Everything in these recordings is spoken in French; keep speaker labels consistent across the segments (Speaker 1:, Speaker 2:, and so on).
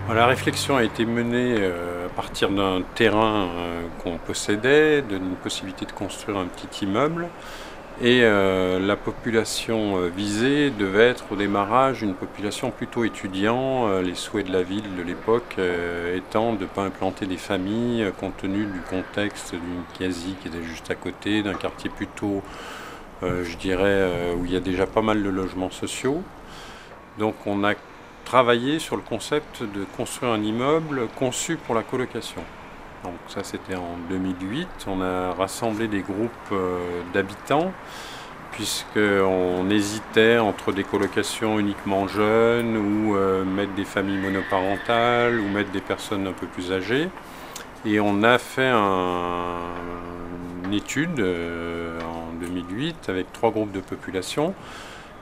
Speaker 1: La réflexion a été menée à partir d'un terrain qu'on possédait, d'une possibilité de construire un petit immeuble. Et la population visée devait être au démarrage une population plutôt étudiant, les souhaits de la ville de l'époque étant de ne pas implanter des familles compte tenu du contexte d'une quasi qui était juste à côté, d'un quartier plutôt, je dirais, où il y a déjà pas mal de logements sociaux. Donc on a travaillé sur le concept de construire un immeuble conçu pour la colocation. Donc ça c'était en 2008, on a rassemblé des groupes d'habitants puisqu'on hésitait entre des colocations uniquement jeunes ou mettre des familles monoparentales ou mettre des personnes un peu plus âgées. Et on a fait une étude en 2008 avec 3 groupes de population.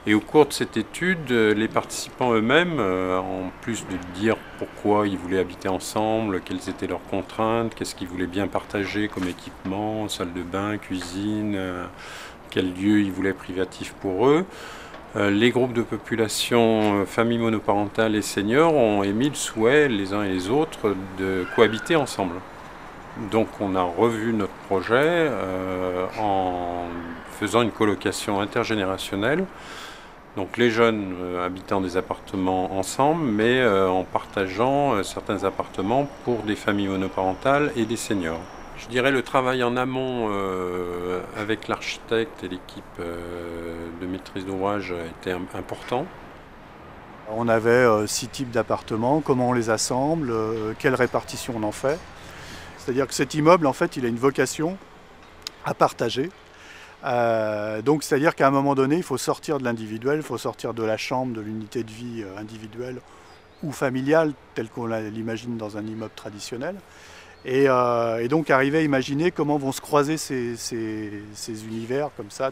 Speaker 1: Et au cours de cette étude, les participants eux-mêmes, en plus de dire pourquoi ils voulaient habiter ensemble, quelles étaient leurs contraintes, qu'est-ce qu'ils voulaient bien partager comme équipement, salle de bain, cuisine, quel lieu ils voulaient privatif pour eux, les groupes de population, familles monoparentales et seniors ont émis le souhait, les uns et les autres, de cohabiter ensemble. Donc on a revu notre projet en faisant une colocation intergénérationnelle. Donc les jeunes habitant des appartements ensemble, mais en partageant certains appartements pour des familles monoparentales et des seniors. Je dirais le travail en amont avec l'architecte et l'équipe de maîtrise d'ouvrage a été important.
Speaker 2: On avait 6 types d'appartements, comment on les assemble, quelle répartition on en fait. C'est-à-dire que cet immeuble, en fait, il a une vocation à partager. Donc c'est-à-dire qu'à un moment donné, il faut sortir de l'individuel, il faut sortir de la chambre, de l'unité de vie individuelle ou familiale, telle qu'on l'imagine dans un immeuble traditionnel. Et donc arriver à imaginer comment vont se croiser ces univers comme ça,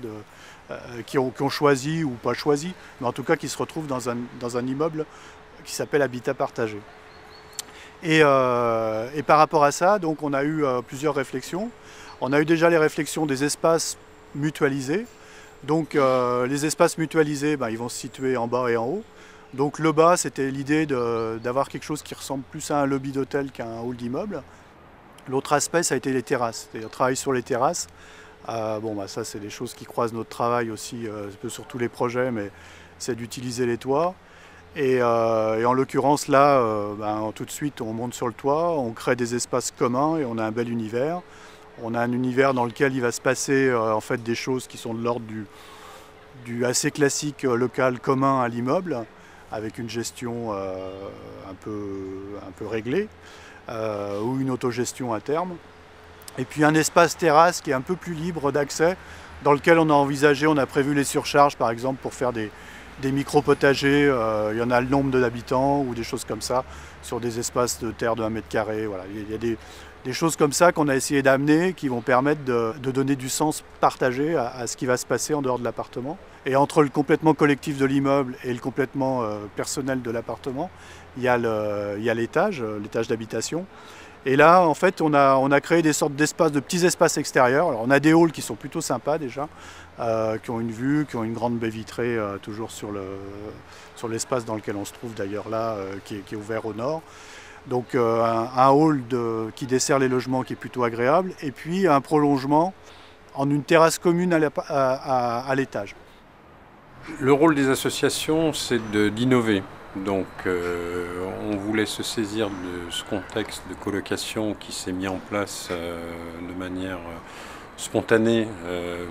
Speaker 2: qui ont choisi ou pas choisi, mais en tout cas qui se retrouvent dans un immeuble qui s'appelle Habitat Partagé. Et par rapport à ça, donc on a eu plusieurs réflexions. On a eu déjà les réflexions des espaces mutualisés. Donc les espaces mutualisés, ils vont se situer en bas et en haut. Donc le bas, c'était l'idée d'avoir quelque chose qui ressemble plus à un lobby d'hôtel qu'à un hall d'immeuble. L'autre aspect, ça a été les terrasses, c'est-à-dire travailler sur les terrasses. Ça, c'est des choses qui croisent notre travail aussi, un peu sur tous les projets, mais c'est d'utiliser les toits. Et en l'occurrence, là, tout de suite, on monte sur le toit, on crée des espaces communs et on a un bel univers. On a un univers dans lequel il va se passer en fait des choses qui sont de l'ordre du assez classique local commun à l'immeuble, avec une gestion un peu réglée, ou une autogestion à terme. Et puis un espace terrasse qui est un peu plus libre d'accès, dans lequel on a envisagé, on a prévu les surcharges par exemple pour faire des micro-potagers, il y en a le nombre d'habitants ou des choses comme ça, sur des espaces de terre de 1 mètre carré. Voilà. Il y a des choses comme ça qu'on a essayé d'amener qui vont permettre de donner du sens partagé à ce qui va se passer en dehors de l'appartement. Et entre le complètement collectif de l'immeuble et le complètement personnel de l'appartement, il y a l'étage d'habitation. Et là, en fait, on a créé des sortes d'espaces, de petits espaces extérieurs. Alors, on a des halls qui sont plutôt sympas déjà, qui ont une vue, qui ont une grande baie vitrée toujours sur l'espace dans lequel on se trouve d'ailleurs là, qui est ouvert au nord. Donc un hall qui dessert les logements qui est plutôt agréable, et puis un prolongement en une terrasse commune à l'étage.
Speaker 1: Le rôle des associations, c'est d'innover. Donc on voulait se saisir de ce contexte de colocation qui s'est mis en place de manière spontanée,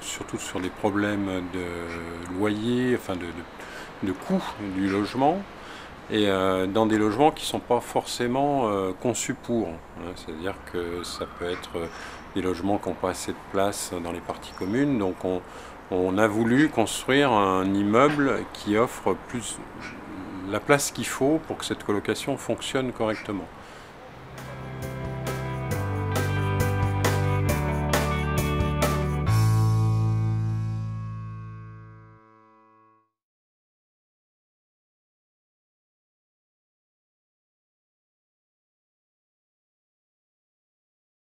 Speaker 1: surtout sur des problèmes de loyer, enfin de coût du logement, et dans des logements qui ne sont pas forcément conçus pour. C'est-à-dire que ça peut être des logements qui n'ont pas assez de place dans les parties communes. Donc on a voulu construire un immeuble qui offre plus la place qu'il faut pour que cette colocation fonctionne correctement.